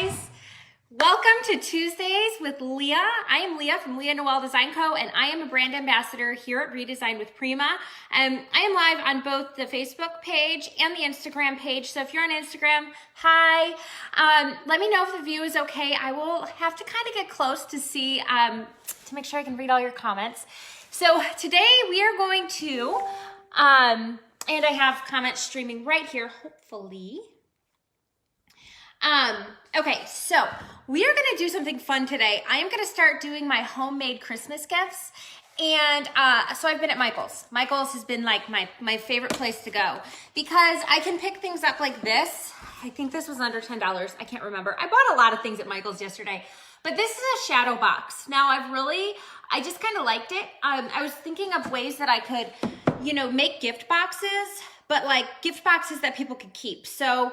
guys. Welcome to Tuesdays with Leah. I am Leah from Leah Noell Design Co, and I am a brand ambassador here at Redesign with Prima. I am live on both the Facebook page and the Instagram page. So if you're on Instagram, hi. Let me know if the view is okay. I will have to kind of get close to see, to make sure I can read all your comments. So today we are going to, and I have comments streaming right here, hopefully. Okay, so we are gonna do something fun today. I am gonna start doing my homemade Christmas gifts. And so I've been at Michael's. Michael's has been like my favorite place to go because I can pick things up like this. I think this was under $10. I can't remember. I bought a lot of things at Michael's yesterday, but this is a shadow box. Now I just kind of liked it. I was thinking of ways that I could, make gift boxes, but like gift boxes that people could keep. So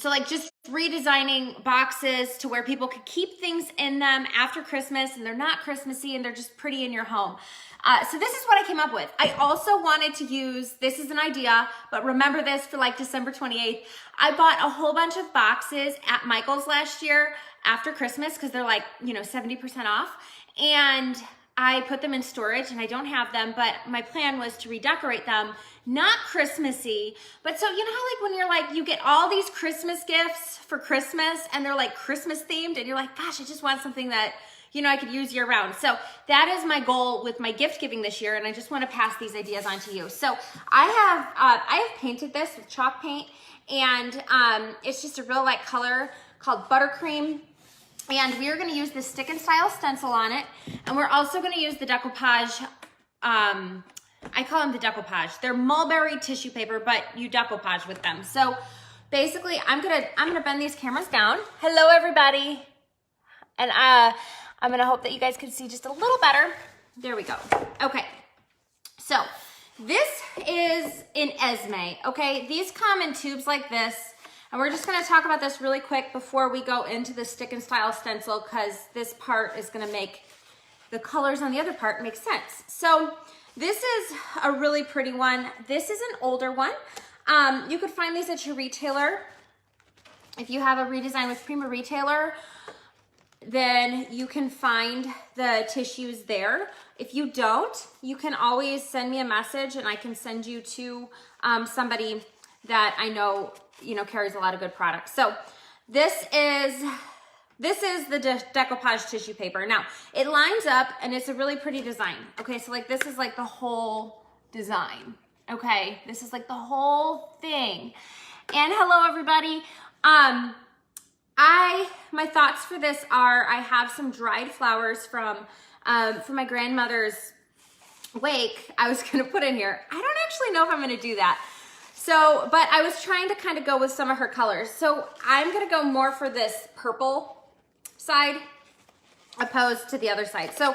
like just redesigning boxes to where people could keep things in them after Christmas and they're not Christmassy and they're just pretty in your home. So this is what I came up with. I also wanted to use, this is an idea, but remember this for like December 28th. I bought a whole bunch of boxes at Michael's last year after Christmas because they're like, 70% off. And I put them in storage and I don't have them, but my plan was to redecorate them, not Christmassy, but so you know how like when you're like, you get all these Christmas gifts for Christmas and they're like Christmas themed and you're like, gosh, I just want something that, I could use year round. So that is my goal with my gift giving this year and I just want to pass these ideas on to you. So I have painted this with chalk paint and it's just a real light color called Buttercream. And we are going to use the stick and style stencil on it. And we're also going to use the decoupage. I call them the decoupage. They're mulberry tissue paper, but you decoupage with them. So basically, I'm gonna bend these cameras down. Hello, everybody. And I'm going to hope that you guys can see just a little better. There we go. Okay. So this is in Esme. Okay. These come in tubes like this. And we're just gonna talk about this really quick before we go into the stick and style stencil because this part is gonna make the colors on the other part make sense. So this is a really pretty one. This is an older one. You could find these at your retailer. If you have a Redesign with Prima retailer, then you can find the tissues there. If you don't, you can always send me a message and I can send you to somebody that I know carries a lot of good products. So this is the decoupage tissue paper. Now it lines up and it's a really pretty design. Okay, so like this is like the whole design. Okay, this is like the whole thing. And hello everybody. My thoughts for this are I have some dried flowers from my grandmother's wake. I was gonna put in here. I don't actually know if I'm gonna do that. So, but I was trying to kind of go with some of her colors. So I'm gonna go more for this purple side opposed to the other side. So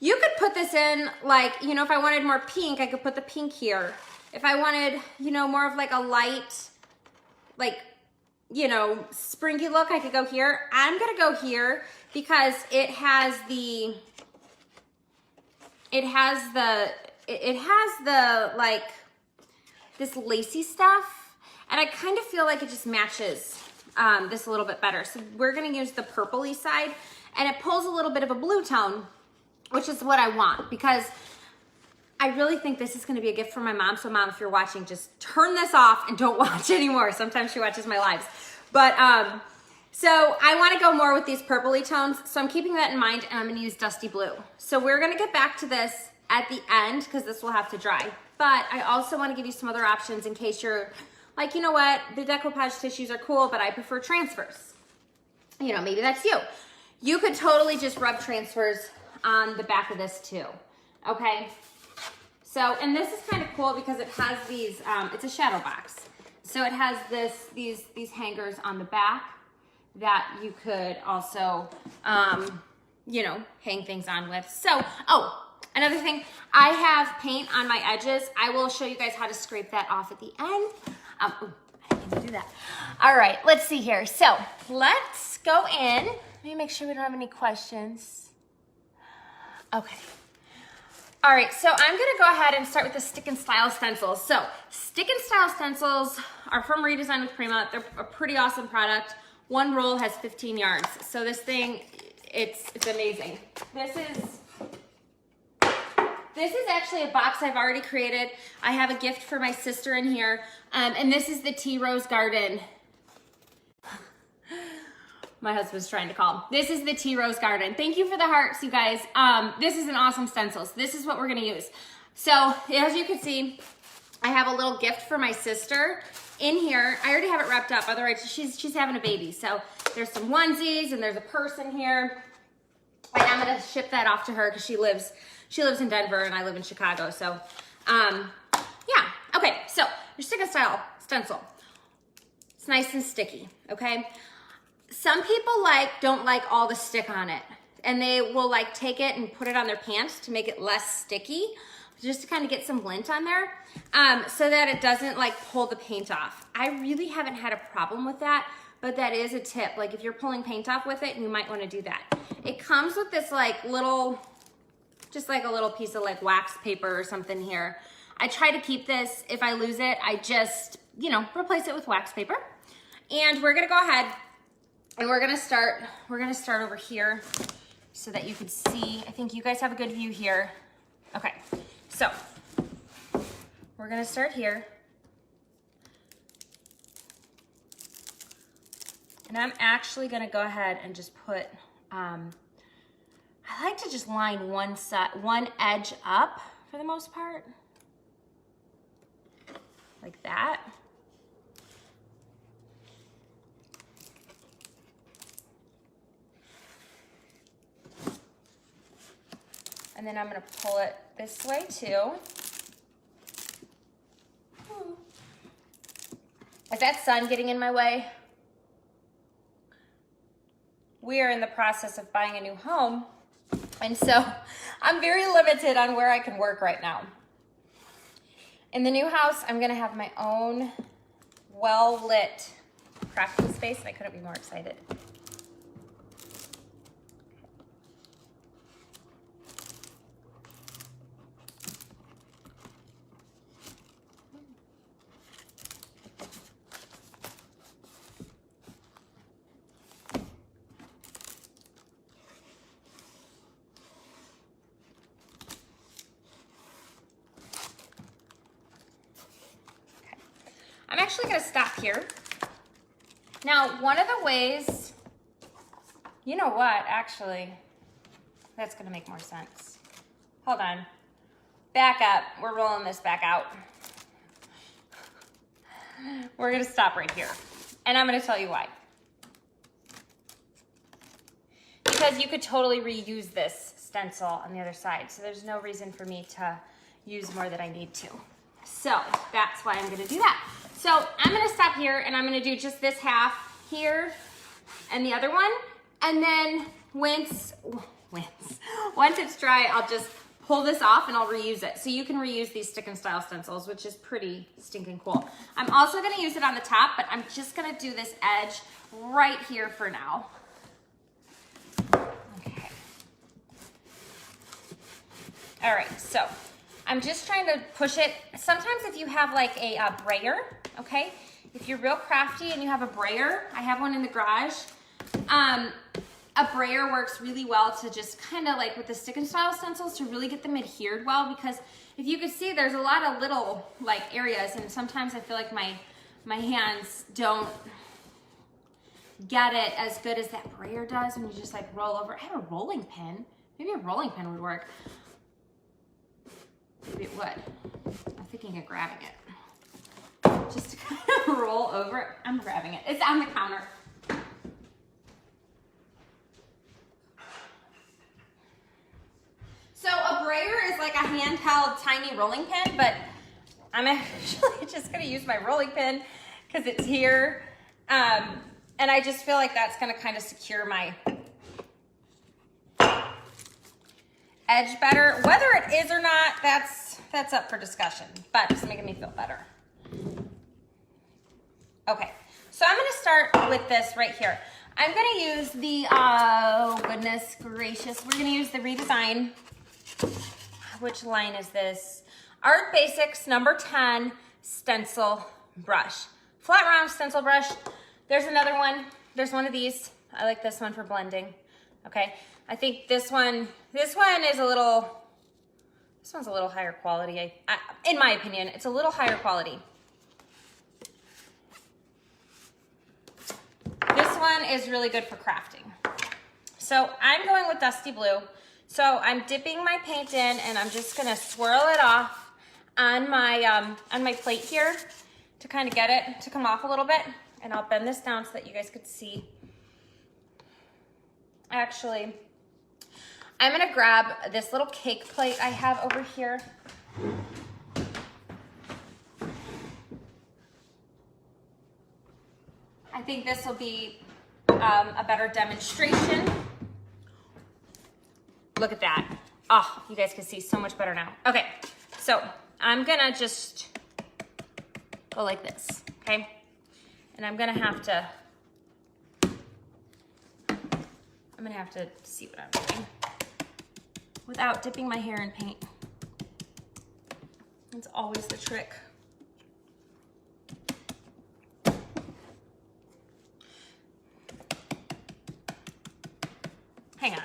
you could put this in like, if I wanted more pink, I could put the pink here. If I wanted, more of like a light, like, springy look, I could go here. I'm gonna go here because it has the like, this lacy stuff, and I kind of feel like it just matches this a little bit better. So we're gonna use the purpley side, and it pulls a little bit of a blue tone, which is what I want, because I really think this is gonna be a gift for my mom. So mom, if you're watching, just turn this off and don't watch anymore. Sometimes she watches my lives. But so I wanna go more with these purpley tones, so I'm keeping that in mind, and I'm gonna use dusty blue. So we're gonna get back to this at the end, because this will have to dry. But I also want to give you some other options in case you're like, you know what, the decoupage tissues are cool, but I prefer transfers. Maybe that's you. You could totally just rub transfers on the back of this too, okay? So, and this is kind of cool because it has these, it's a shadow box. So it has these hangers on the back that you could also, hang things on with. So, another thing, I have paint on my edges. I will show you guys how to scrape that off at the end. I didn't do that. All right, let's see here. So let's go in. Let me make sure we don't have any questions. Okay. All right, so I'm gonna go ahead and start with the stick and style stencils. So stick and style stencils are from Redesign with Prima. They're a pretty awesome product. one roll has 15 yards. So this thing, it's amazing. This is actually a box I've already created. I have a gift for my sister in here. And this is the Tea Rose Garden. My husband's trying to call. This is the Tea Rose Garden. Thank you for the hearts, you guys. This is an awesome stencils. This is what we're gonna use. So as you can see, I have a little gift for my sister in here. I already have it wrapped up, otherwise she's having a baby. So there's some onesies and there's a purse in here. And I'm gonna ship that off to her because she lives in Denver and I live in Chicago. So yeah, okay, so your stick and style stencil. It's nice and sticky, okay? Some people don't like all the stick on it, and they will take it and put it on their pants to make it less sticky, just to kind of get some lint on there, so that it doesn't pull the paint off. I really haven't had a problem with that, but that is a tip. If you're pulling paint off with it, you might want to do that. It comes with this little, just a little piece of wax paper or something here. I try to keep this. If I lose it, I just, replace it with wax paper. And we're gonna go ahead and we're gonna start over here so that you can see. I think you guys have a good view here. Okay, so we're gonna start here. And I'm actually gonna go ahead and just put, I like to just line one edge up for the most part, like that. And then I'm gonna pull it this way too. Is that sun getting in my way? We are in the process of buying a new home, and so I'm very limited on where I can work right now. In the new house, I'm gonna have my own well-lit crafting space, and I couldn't be more excited. I'm actually gonna stop here. Now, one of the ways, you know what, actually, that's gonna make more sense. Hold on, back up, we're rolling this back out. We're gonna stop right here, and I'm gonna tell you why. Because you could totally reuse this stencil on the other side, so there's no reason for me to use more than I need to. So that's why I'm gonna do that. So I'm gonna stop here and I'm gonna do just this half here and the other one. And then once it's dry, I'll just pull this off and I'll reuse it. So you can reuse these stick and style stencils, which is pretty stinking cool. I'm also gonna use it on the top, but I'm just gonna do this edge right here for now. Okay. All right, so I'm just trying to push it. Sometimes if you have a brayer, okay? If you're real crafty and you have a brayer, I have one in the garage. A brayer works really well to just kind of with the stick and style stencils to really get them adhered well, because if you can see, there's a lot of little areas, and sometimes I feel like my hands don't get it as good as that brayer does when you just roll over. I have a rolling pin. Maybe a rolling pin would work. Maybe it would. I'm thinking of grabbing it. Just to kind of roll over it. I'm grabbing it. It's on the counter. So a brayer is a handheld tiny rolling pin, but I'm actually just gonna use my rolling pin because it's here. And I just feel like that's gonna kind of secure my edge better. Whether it is or not, that's up for discussion, but it's making me feel better. Okay, so I'm gonna start with this right here. I'm gonna use the, oh goodness gracious, we're gonna use the Redesign. Which line is this? Art Basics number 10 stencil brush. Flat round stencil brush. There's another one. there's one of these. I like this one for blending. Okay, I think this one is a little, this one's a little higher quality. In my opinion, it's a little higher quality. This one is really good for crafting. So I'm going with Dusty Blue. So I'm dipping my paint in and I'm just gonna swirl it off on my plate here to kind of get it to come off a little bit. And I'll bend this down so that you guys could see. Actually, I'm gonna grab this little cake plate I have over here. I think this will be a better demonstration. Look at that. Oh, you guys can see so much better now. Okay, so I'm gonna just go like this, okay? And I'm gonna have to see what I'm doing without dipping my hair in paint. It's always the trick. Hang on.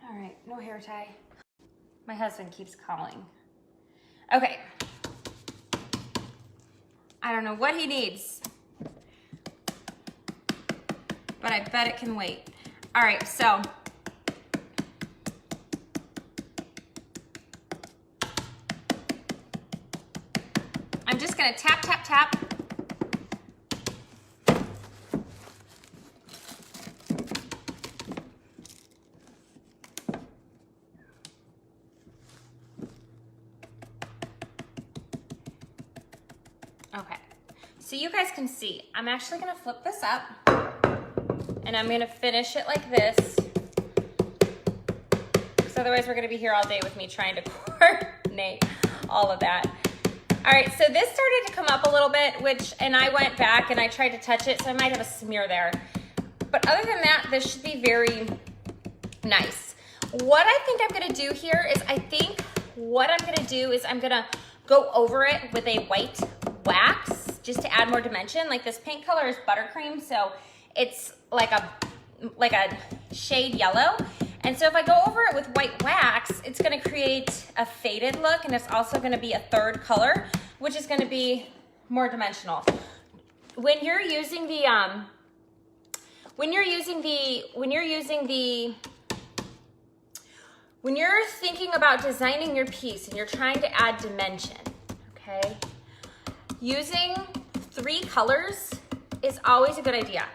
All right, no hair tie. My husband keeps calling. Okay. I don't know what he needs, but I bet it can wait. All right, so I'm just gonna tap, tap, tap. Okay, so you guys can see, I'm actually gonna flip this up and I'm gonna finish it like this. Because otherwise we're gonna be here all day with me trying to coordinate all of that. All right, so this started to come up a little bit, and I went back and I tried to touch it, so I might have a smear there. But other than that, this should be very nice. What I think I'm gonna do here is, I'm gonna go over it with a white wax just to add more dimension. Like this paint color is buttercream, so it's like a shade yellow. And so if I go over it with white wax, it's gonna create a faded look, and it's also gonna be a third color, which is gonna be more dimensional. When you're thinking about designing your piece and you're trying to add dimension, okay? Using 3 colors is always a good idea.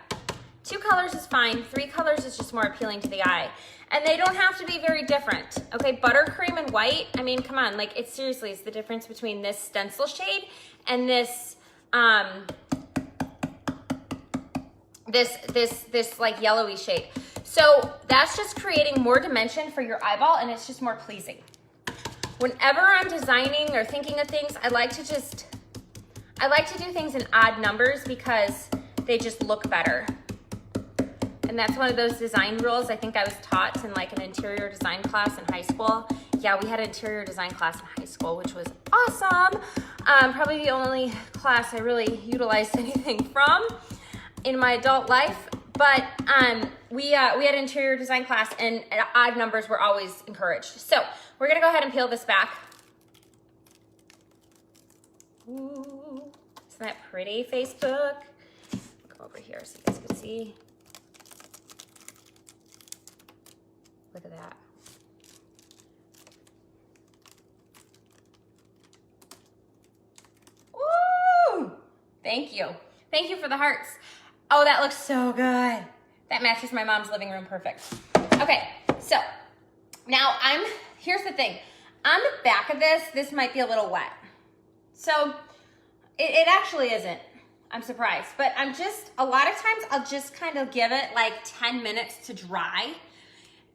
2 colors is fine, 3 colors is just more appealing to the eye. And they don't have to be very different, okay? Buttercream and white, I mean, come on, like it's seriously, it's the difference between this stencil shade and this like yellowy shade. So that's just creating more dimension for your eyeball, and it's just more pleasing. Whenever I'm designing or thinking of things, I like to do things in odd numbers because they just look better. And that's one of those design rules I think I was taught in like an interior design class in high school. Yeah, we had an interior design class in high school, which was awesome. Probably the only class I really utilized anything from in my adult life. But we had an interior design class, and odd numbers were always encouraged. So we're gonna go ahead and peel this back. Ooh, isn't that pretty, Facebook? Go over here so you guys can see. Look at that. Woo! Thank you. Thank you for the hearts. Oh, that looks so good. That matches my mom's living room perfect. Okay, so now here's the thing. On the back of this might be a little wet. So it actually isn't. I'm surprised. But a lot of times I'll just kind of give it like 10 minutes to dry,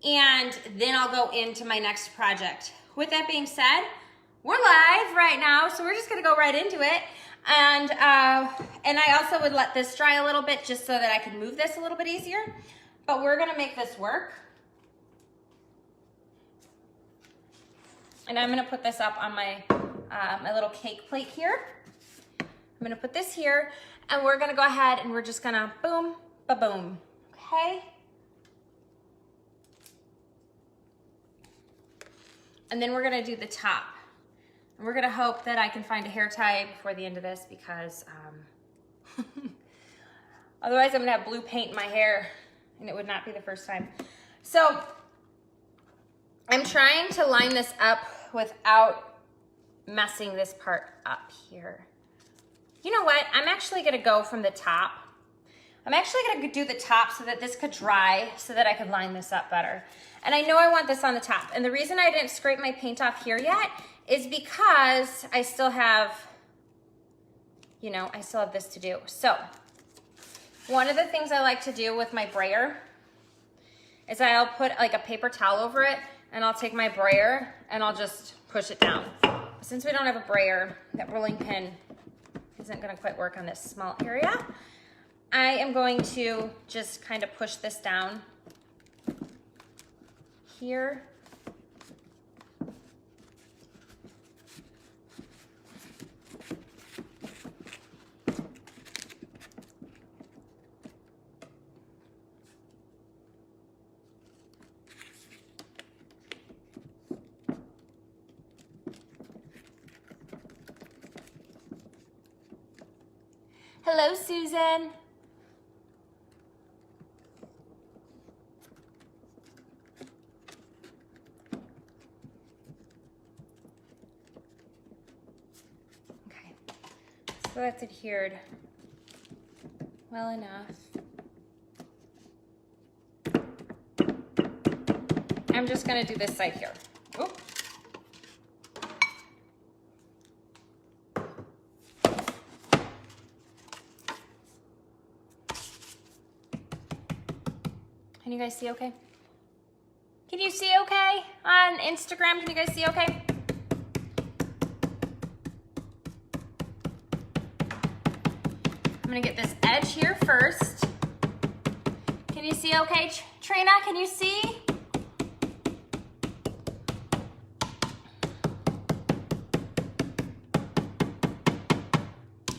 and then I'll go into my next project. With that being said, we're live right now, so we're just gonna go right into it. And I also would let this dry a little bit just so that I can move this a little bit easier. But we're gonna make this work. And I'm gonna put this up on my my little cake plate here. I'm gonna put this here, and we're gonna go ahead and we're just gonna boom, ba-boom, okay? And then we're gonna do the top. And we're gonna hope that I can find a hair tie before the end of this because otherwise I'm gonna have blue paint in my hair and it would not be the first time. So I'm trying to line this up without messing this part up here. You know what? I'm actually gonna go from the top. I'm actually gonna do the top so that this could dry so that I could line this up better. And I know I want this on the top. And the reason I didn't scrape my paint off here yet is because I still have, you know, I still have this to do. So one of the things I like to do with my brayer is I'll put like a paper towel over it and I'll take my brayer and I'll just push it down. Since we don't have a brayer, that rolling pin isn't gonna quite work on this small area. I am going to just kind of push this down here. Hello, Susan. Okay, so that's adhered well enough. I'm just gonna do this side here. Oop. Can you guys see okay? Can you see okay on Instagram? Can you guys see okay? I'm gonna get this edge here first. Can you see okay? Trina, can you see?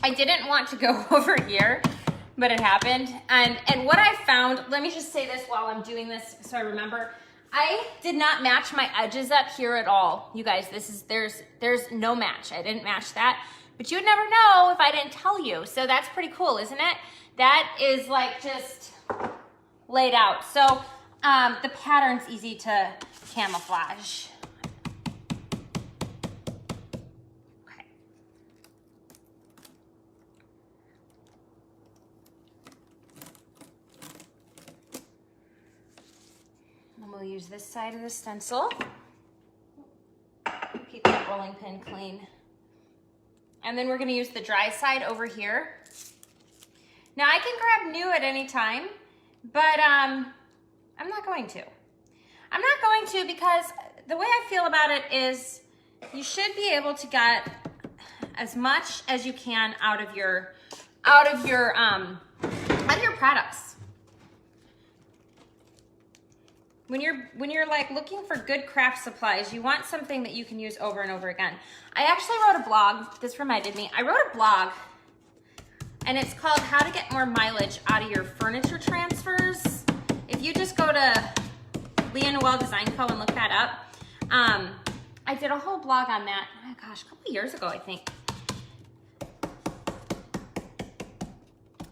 I didn't want to go over here, but it happened. And what I found, let me just say this while I'm doing this so I remember, I did not match my edges up here at all. You guys, there's no match. I didn't match that, but you would never know if I didn't tell you. So that's pretty cool, isn't it? That is like just laid out. So the pattern's easy to camouflage. We'll use this side of the stencil. Keep that rolling pin clean. And then we're gonna use the dry side over here. Now I can grab new at any time, but I'm not going to. I'm not going to because the way I feel about it is you should be able to get as much as you can out of your products. When you're like looking for good craft supplies, you want something that you can use over and over again. I actually wrote a blog, this reminded me, I wrote a blog and it's called How to Get More Mileage Out of Your Furniture Transfers. If you just go to Leah Noell Design Co and look that up, I did a whole blog on that, oh gosh, a couple of years ago, I think.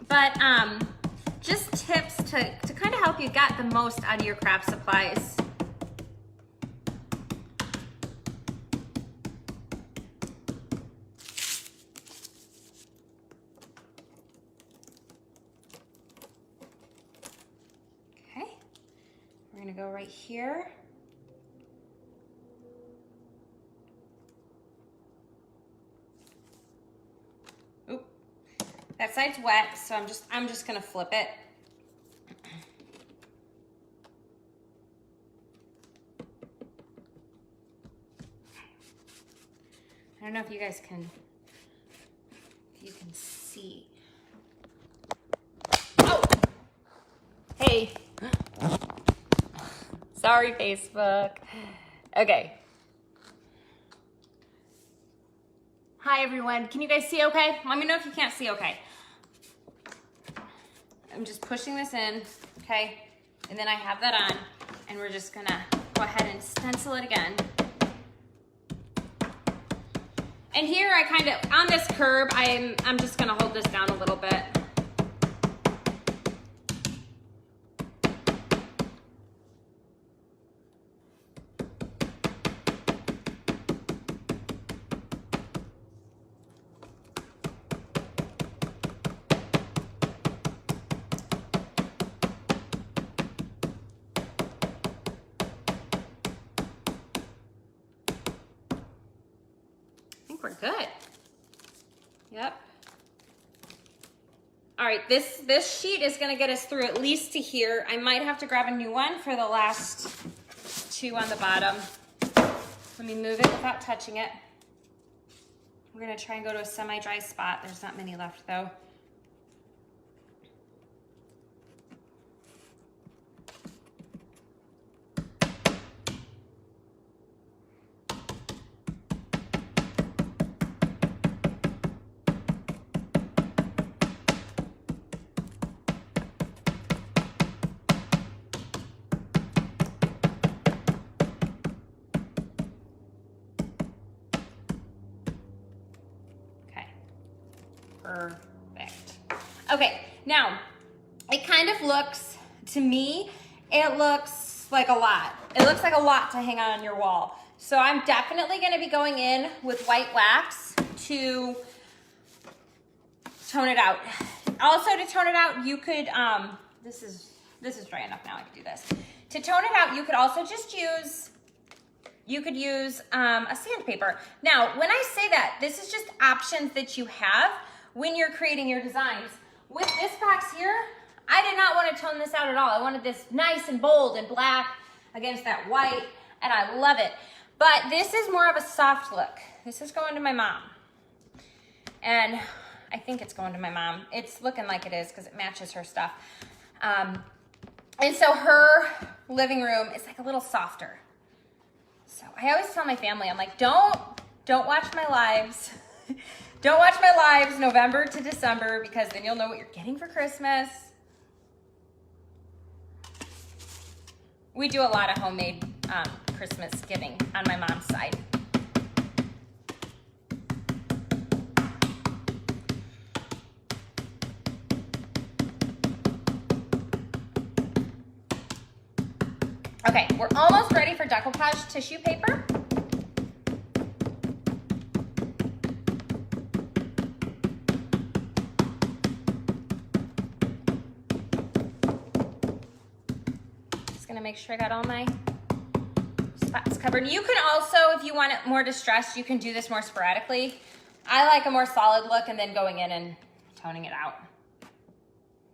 But just tips to kind of help you get the most out of your craft supplies. Okay, we're gonna go right here. Oop, that side's wet, so I'm just gonna flip it. I don't know if you guys can, see. Oh, hey. Sorry, Facebook. Okay. Hi everyone, can you guys see okay? Let me know if you can't see okay. I'm just pushing this in, okay? And then I have that on, and we're just gonna go ahead and stencil it again. And here I kind of, on this curb, I'm just gonna hold this down a little bit. We're good. Yep. All right, this sheet is gonna get us through at least to here. I might have to grab a new one for the last two on the bottom. Let me move it without touching it. We're gonna try and go to a semi-dry spot. There's not many left though. Perfect. Okay, now it kind of looks, to me, it looks like a lot. It looks like a lot to hang on your wall. So I'm definitely going to be going in with white wax to tone it out. Also, to tone it out, you could, this is dry enough now, I can do this. To tone it out, you could also just use, a sandpaper. Now, when I say that, this is just options that you have when you're creating your designs. With this box here, I did not want to tone this out at all. I wanted this nice and bold and black against that white, and I love it. But this is more of a soft look. This is going to my mom. And I think it's going to my mom. It's looking like it is because it matches her stuff. And so her living room is like a little softer. So I always tell my family, I'm like, don't watch my lives. Don't watch my lives November to December, because then you'll know what you're getting for Christmas. We do a lot of homemade Christmas giving on my mom's side. Okay, we're almost ready for decoupage tissue paper. Make sure I got all my spots covered. You can also, if you want it more distressed, you can do this more sporadically. I like a more solid look and then going in and toning it out.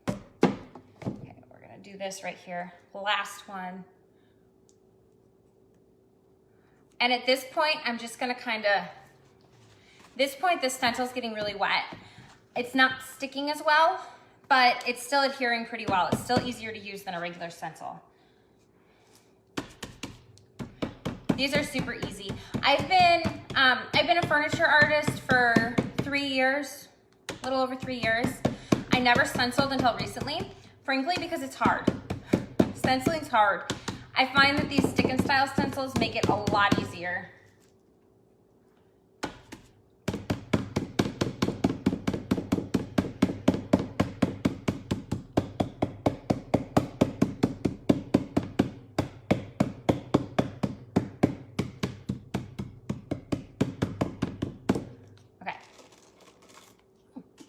Okay, we're gonna do this right here. Last one. And at this point, I'm just gonna this point, the stencil's getting really wet. It's not sticking as well, but it's still adhering pretty well. It's still easier to use than a regular stencil. These are super easy. I've been a furniture artist for 3 years, a little over 3 years. I never stenciled until recently, frankly, because it's hard. Stenciling's hard. I find that these stick and style stencils make it a lot easier.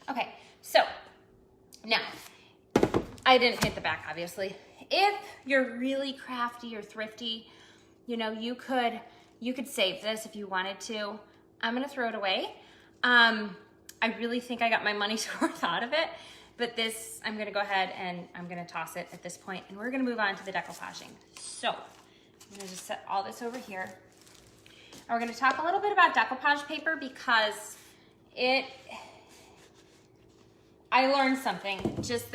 Okay, so now, I didn't paint the back, obviously. If you're really crafty or thrifty, you know, you could save this if you wanted to. I'm gonna throw it away. I really think I got my money's worth out of it, but this, I'm gonna go ahead and I'm gonna toss it at this point, and we're gonna move on to the decoupaging. So, I'm gonna just set all this over here. And we're gonna talk a little bit about decoupage paper because I learned something just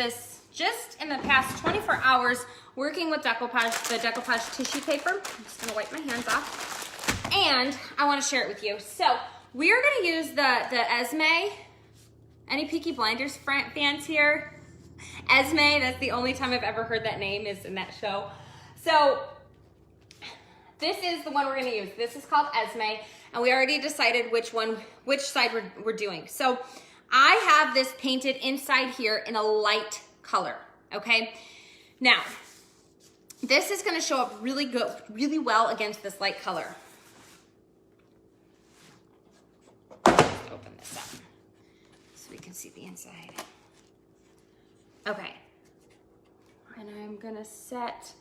in the past 24 hours working with decoupage, the decoupage tissue paper. I'm just gonna wipe my hands off, and I wanna share it with you. So we are gonna use the Esme. Any Peaky Blinders fans here? Esme, that's the only time I've ever heard that name is in that show. So this is the one we're gonna use. This is called Esme, and we already decided which side we're doing. So I have this painted inside here in a light color, okay? Now, this is gonna show up really well against this light color. Open this up so we can see the inside. Okay, and I'm gonna set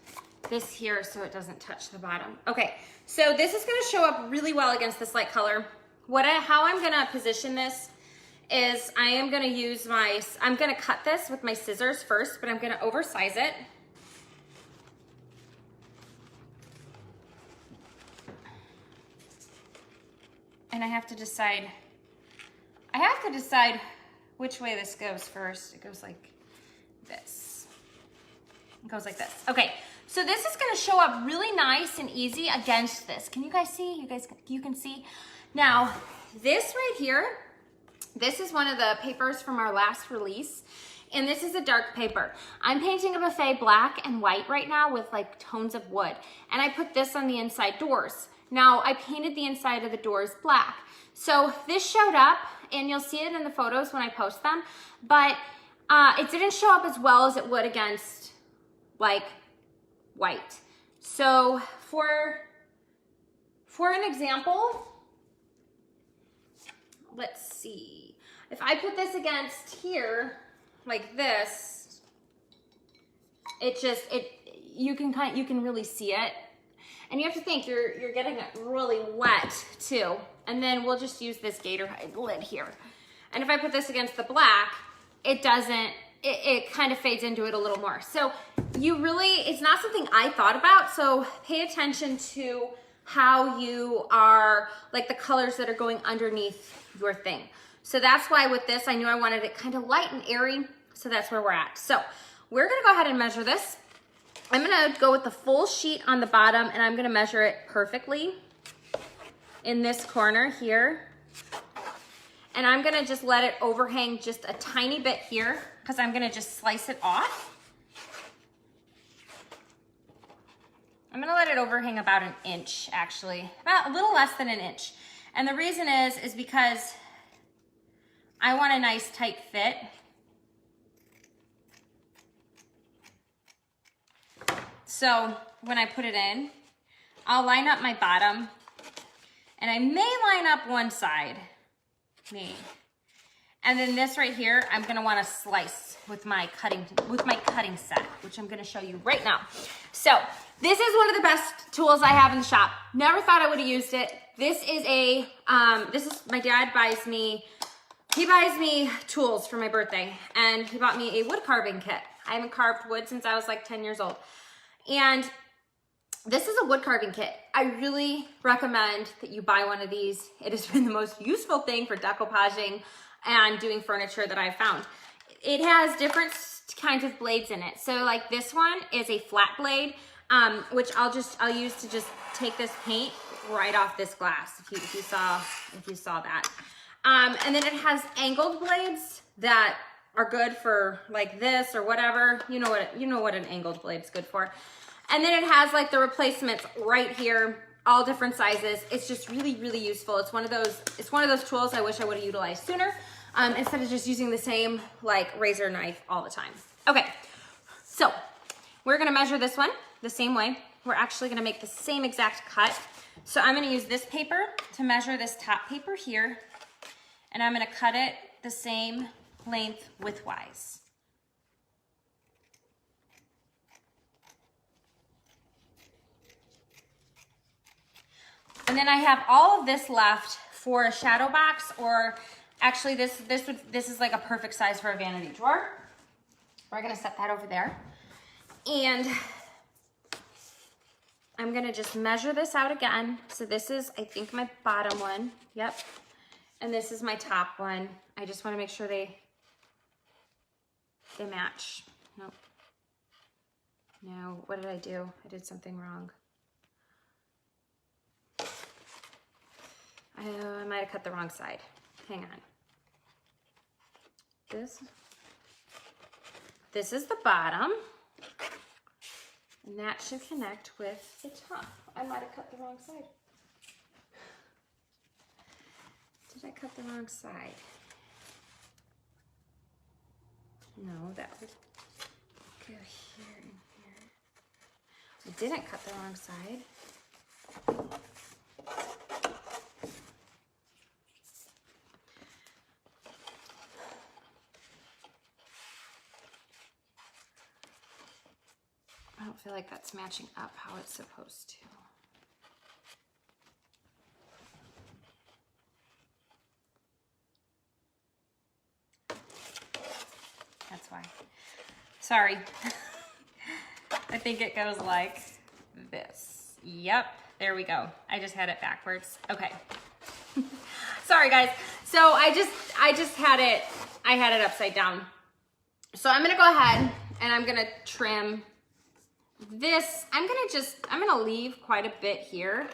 this here so it doesn't touch the bottom. Okay, so this is gonna show up really well against this light color. How I'm gonna position this is I'm gonna cut this with my scissors first, but I'm gonna oversize it. And I have to decide which way this goes first. It goes like this. It goes like this. Okay, so this is gonna show up really nice and easy against this. Can you guys see? You can see? Now, this right here, this is one of the papers from our last release, and this is a dark paper. I'm painting a buffet black and white right now with like tones of wood, and I put this on the inside doors. Now, I painted the inside of the doors black. So this showed up, and you'll see it in the photos when I post them, but it didn't show up as well as it would against like white. So for an example, let's see. If I put this against here, like this, you can really see it. And you have to think you're getting it really wet too. And then we'll just use this gator hide lid here. And if I put this against the black, it kind of fades into it a little more. So it's not something I thought about. So pay attention to how you are, like the colors that are going underneath your thing. So that's why with this, I knew I wanted it kind of light and airy. So that's where we're at. So we're gonna go ahead and measure this. I'm gonna go with the full sheet on the bottom, and I'm gonna measure it perfectly in this corner here. And I'm gonna just let it overhang just a tiny bit here because I'm gonna just slice it off. I'm gonna let it overhang about an inch, actually, about a little less than an inch. And the reason is because I want a nice tight fit. So when I put it in, I'll line up my bottom, and I may line up one side, and then this right here, I'm gonna wanna slice with my cutting set, which I'm gonna show you right now. So this is one of the best tools I have in the shop. Never thought I would have used it. This is my dad buys me tools for my birthday, and he bought me a wood carving kit. I haven't carved wood since I was like 10 years old. And this is a wood carving kit. I really recommend that you buy one of these. It has been the most useful thing for decoupaging and doing furniture that I've found. It has different kinds of blades in it. So like this one is a flat blade, which I'll use to just take this paint right off this glass, if you saw that. And then it has angled blades that are good for like this or whatever. You know what an angled blade is good for. And then it has like the replacements right here, all different sizes. It's just really, really useful. It's one of those tools I wish I would have utilized sooner, instead of just using the same like razor knife all the time. Okay, so we're gonna measure this one the same way. We're actually gonna make the same exact cut. So I'm gonna use this paper to measure this top paper here, and I'm gonna cut it the same length widthwise. And then I have all of this left for a shadow box, or actually this is like a perfect size for a vanity drawer. We're gonna set that over there. And I'm gonna just measure this out again. So this is, I think, my bottom one. Yep. And this is my top one. I just wanna make sure they match. Nope. No, what did I do? I did something wrong. I might have cut the wrong side. Hang on. This is the bottom. And that should connect with the top. I might have cut the wrong side. Did I cut the wrong side? No, that would go here and here. I didn't cut the wrong side. I don't feel like that's matching up how it's supposed to. That's why. Sorry. I think it goes like this. Yep, there we go. I just had it backwards. Okay. Sorry guys. So I just had it upside down. So I'm gonna go ahead and I'm gonna trim this. I'm gonna leave quite a bit here,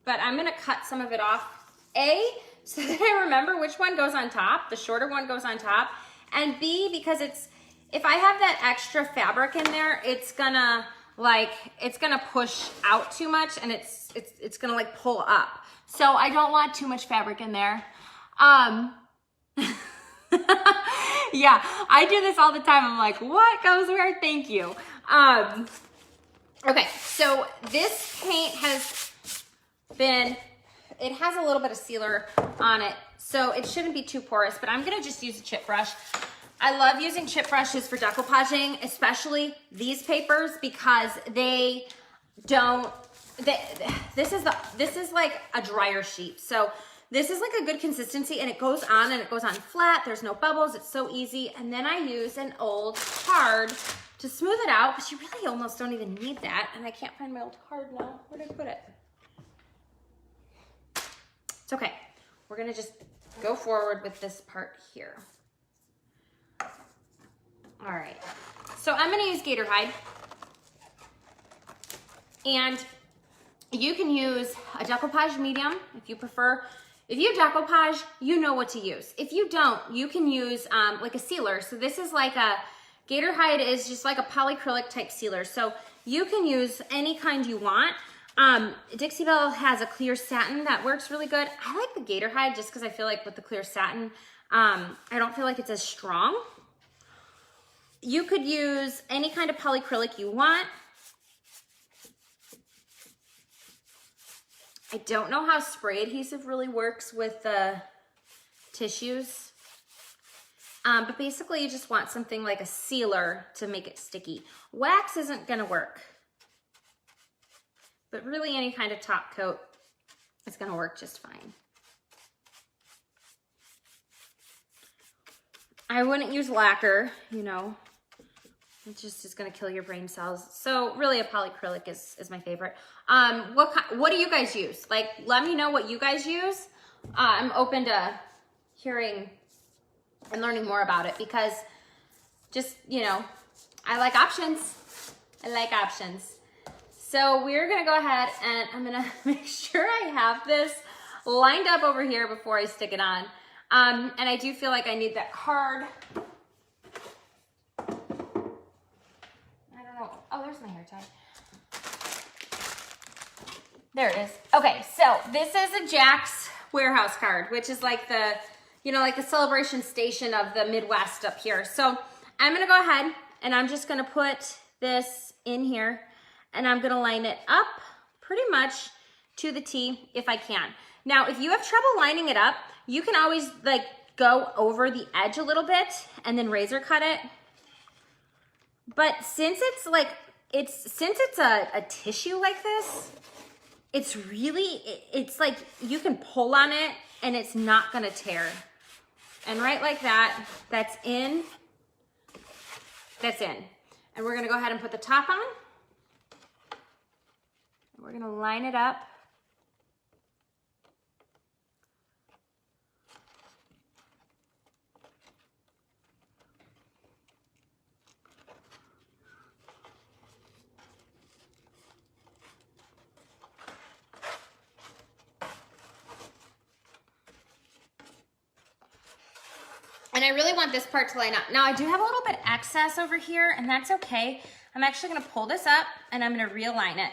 but I'm gonna cut some of it off. A, so that I remember which one goes on top, the shorter one goes on top, and B, because if I have that extra fabric in there, it's gonna push out too much and it's gonna like pull up. So I don't want too much fabric in there. Yeah, I do this all the time. I'm like, what goes where? Thank you. Okay, so this paint it has a little bit of sealer on it, so it shouldn't be too porous, but I'm gonna just use a chip brush. I love using chip brushes for decoupaging, especially these papers, because this is like a dryer sheet. So this is like a good consistency, and it goes on flat. There's no bubbles. It's so easy. And then I use an old card to smooth it out, but you really almost don't even need that. And I can't find my old card now. Where did I put it? It's okay. We're gonna just go forward with this part here. All right, so I'm gonna use gator hide, and you can use a decoupage medium if you prefer. If you decoupage, you know what to use. If you don't, you can use like a sealer. So this is like gator hide is just like a polyacrylic type sealer. So you can use any kind you want. Dixie Belle has a clear satin that works really good. I like the gator hide just because I feel like with the clear satin, I don't feel like it's as strong. You could use any kind of polyacrylic you want. I don't know how spray adhesive really works with the tissues. But basically you just want something like a sealer to make it sticky. Wax isn't gonna work. But really any kind of top coat is gonna work just fine. I wouldn't use lacquer, you know. It just is gonna kill your brain cells. So really a polyacrylic is my favorite. What do you guys use? Like, let me know what you guys use. I'm open to hearing and learning more about it, because just, you know, I like options. I like options. So we're gonna go ahead and I'm gonna make sure I have this lined up over here before I stick it on. And I do feel like I need that card. Oh, there's my hair tie. There it is. Okay, so this is a Jack's Warehouse card, which is like the, you know, like the celebration station of the Midwest up here. So I'm gonna go ahead and I'm just gonna put this in here and I'm gonna line it up pretty much to the T if I can. Now, if you have trouble lining it up, you can always like go over the edge a little bit and then razor cut it. But since it's like, since it's a tissue like this, it's really, it's like you can pull on it and it's not gonna tear. And right like that, that's in. And we're gonna go ahead and put the top on. And we're gonna line it up. And I really want this part to line up. Now I do have a little bit excess over here, and that's okay. I'm actually gonna pull this up and I'm gonna realign it.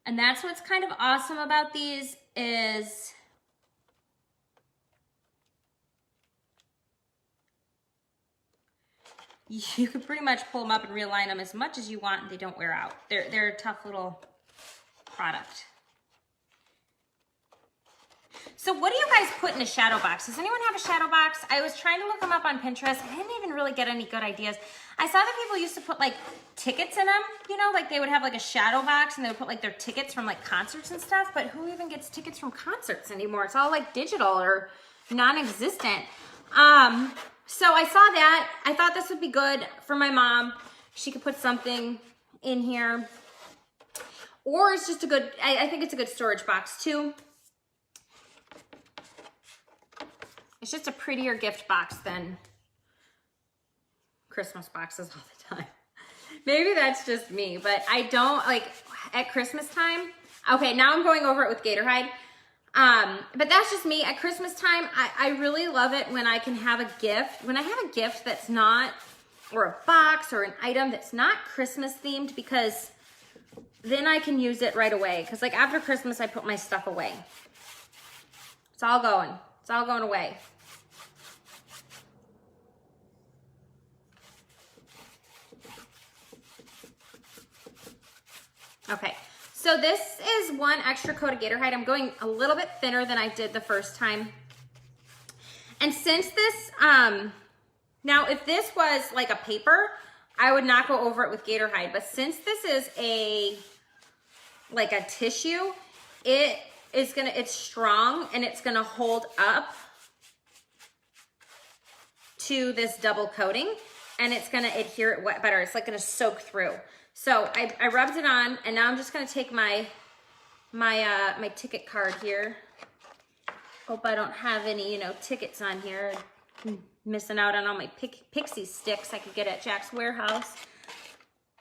And that's what's kind of awesome about these is you can pretty much pull them up and realign them as much as you want and they don't wear out. They're a tough little product. So what do you guys put in a shadow box? Does anyone have a shadow box? I was trying to look them up on Pinterest. I didn't even really get any good ideas. I saw that people used to put like tickets in them, you know, like they would have like a shadow box and they would put like their tickets from like concerts and stuff, but who even gets tickets from concerts anymore? It's all like digital or non-existent. So I saw that. I thought this would be good for my mom. She could put something in here. Or it's just a good, I think it's a good storage box too. It's just a prettier gift box than Christmas boxes all the time. Maybe that's just me, but I don't like at Christmas time. Okay, now I'm going over it with Gator Hide. But that's just me. At Christmas time, I really love it when I can have a gift. When I have a gift that's not, or a box or an item that's not Christmas themed, because then I can use it right away. Because like after Christmas, I put my stuff away. It's all going. It's all going away. Okay, so this is one extra coat of Gator Hide. I'm going a little bit thinner than I did the first time. And since this, now if this was like a paper, I would not go over it with Gator Hide. But since this is like a tissue, it's strong and it's gonna hold up to this double coating and it's gonna adhere it better. It's like gonna soak through. So I rubbed it on and now I'm just gonna take my ticket card here. Hope I don't have any, you know, tickets on here. Missing out on all my pixie sticks I could get at Jack's Warehouse.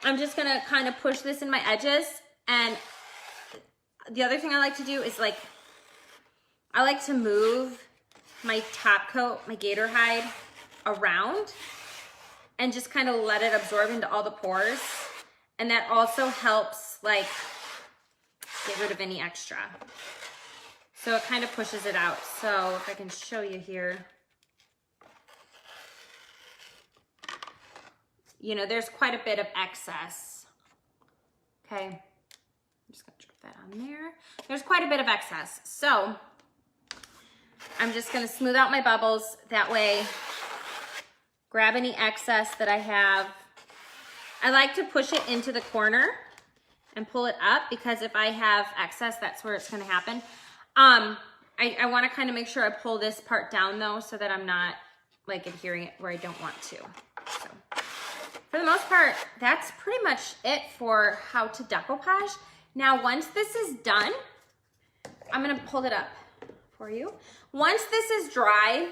I'm just gonna kind of push this in my edges. And the other thing I like to do is like, I like to move my top coat, my Gator Hide around and just kind of let it absorb into all the pores. And that also helps like get rid of any extra. So it kind of pushes it out. So if I can show you here, you know, there's quite a bit of excess. Okay, I'm just gonna drip that on there. There's quite a bit of excess. So I'm just gonna smooth out my bubbles. That way, grab any excess that I have. I like to push it into the corner and pull it up because if I have excess, that's where it's gonna happen. I wanna kind of make sure I pull this part down though so that I'm not like adhering it where I don't want to. So for the most part, that's pretty much it for how to decoupage. Now, once this is done, I'm gonna pull it up for you. Once this is dry,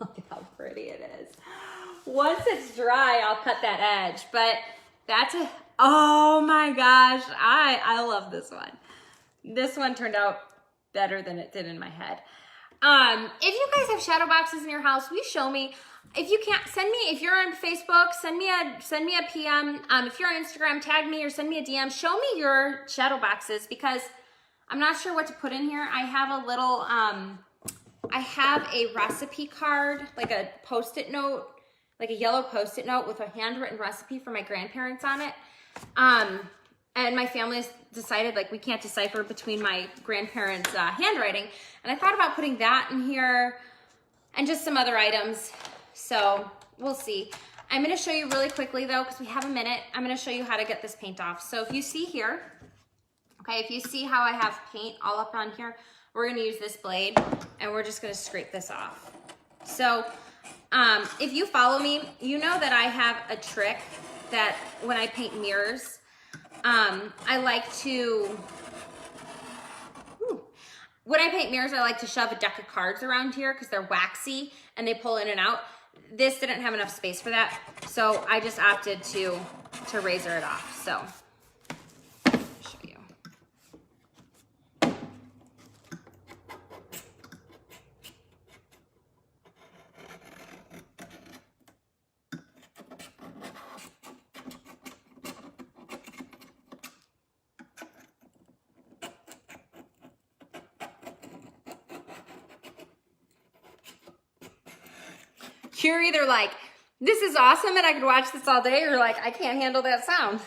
look at how pretty it is. Once it's dry, I'll cut that edge, but that's a, oh my gosh, I love this one. This one turned out better than it did in my head. If you guys have shadow boxes in your house, will you show me? If you can't, send me, if you're on Facebook, send me a PM. If you're on Instagram, tag me or send me a DM. Show me your shadow boxes because I'm not sure what to put in here. I have a little, I have a recipe card, like a Post-it note, like a yellow Post-it note with a handwritten recipe for my grandparents on it. And my family's decided like we can't decipher between my grandparents' handwriting. And I thought about putting that in here and just some other items. So we'll see. I'm gonna show you really quickly though, because we have a minute. I'm gonna show you how to get this paint off. So if you see here, okay, if you see how I have paint all up on here, we're gonna use this blade and we're just gonna scrape this off. So if you follow me, you know that I have a trick that when I paint mirrors, I like to, when I paint mirrors, I like to shove a deck of cards around here because they're waxy and they pull in and out. this didn't have enough space for that, so I just opted to razor it off. So I'll show you. You're either like, this is awesome and I could watch this all day, or like, I can't handle that sound.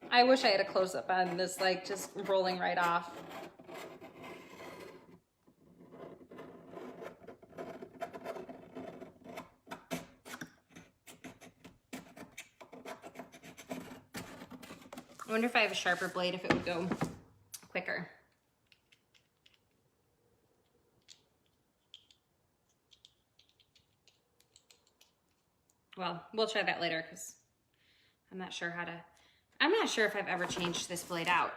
I wish I had a close-up on this, like, just rolling right off. I wonder if I have a sharper blade, if it would go quicker. Well, we'll try that later because I'm not sure if I've ever changed this blade out.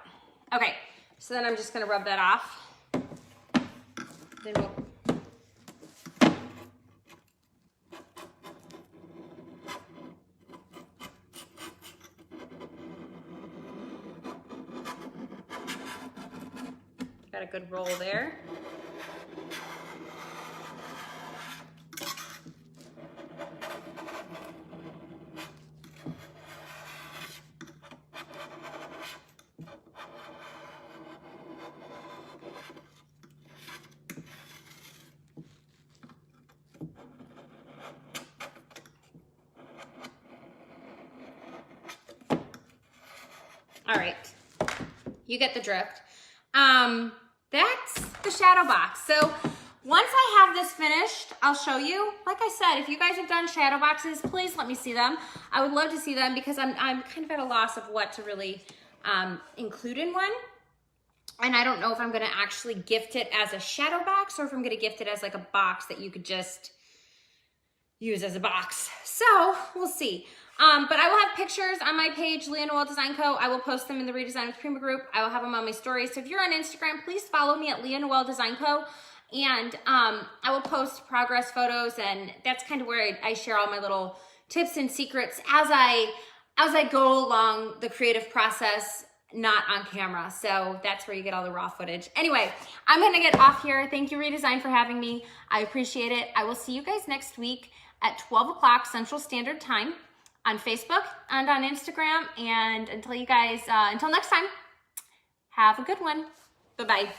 Okay, so then I'm just gonna rub that off. Then we'll got a good roll there. All right, you get the drift. That's the shadow box. So once I have this finished, I'll show you. Like I said, if you guys have done shadow boxes, please let me see them. I would love to see them because I'm kind of at a loss of what to really include in one. And I don't know if I'm gonna actually gift it as a shadow box or if I'm gonna gift it as like a box that you could just use as a box. So we'll see. But I will have pictures on my page, Leah Noell Design Co. I will post them in the Redesign with Prima group. I will have them on my stories. So if you're on Instagram, please follow me at Leah Noell Design Co. And I will post progress photos, and that's kind of where I share all my little tips and secrets as I go along the creative process, not on camera. So that's where you get all the raw footage. Anyway, I'm gonna get off here. Thank you, Redesign, for having me. I appreciate it. I will see you guys next week at 12 o'clock Central Standard Time on Facebook and on Instagram. And until next time, have a good one. Bye-bye.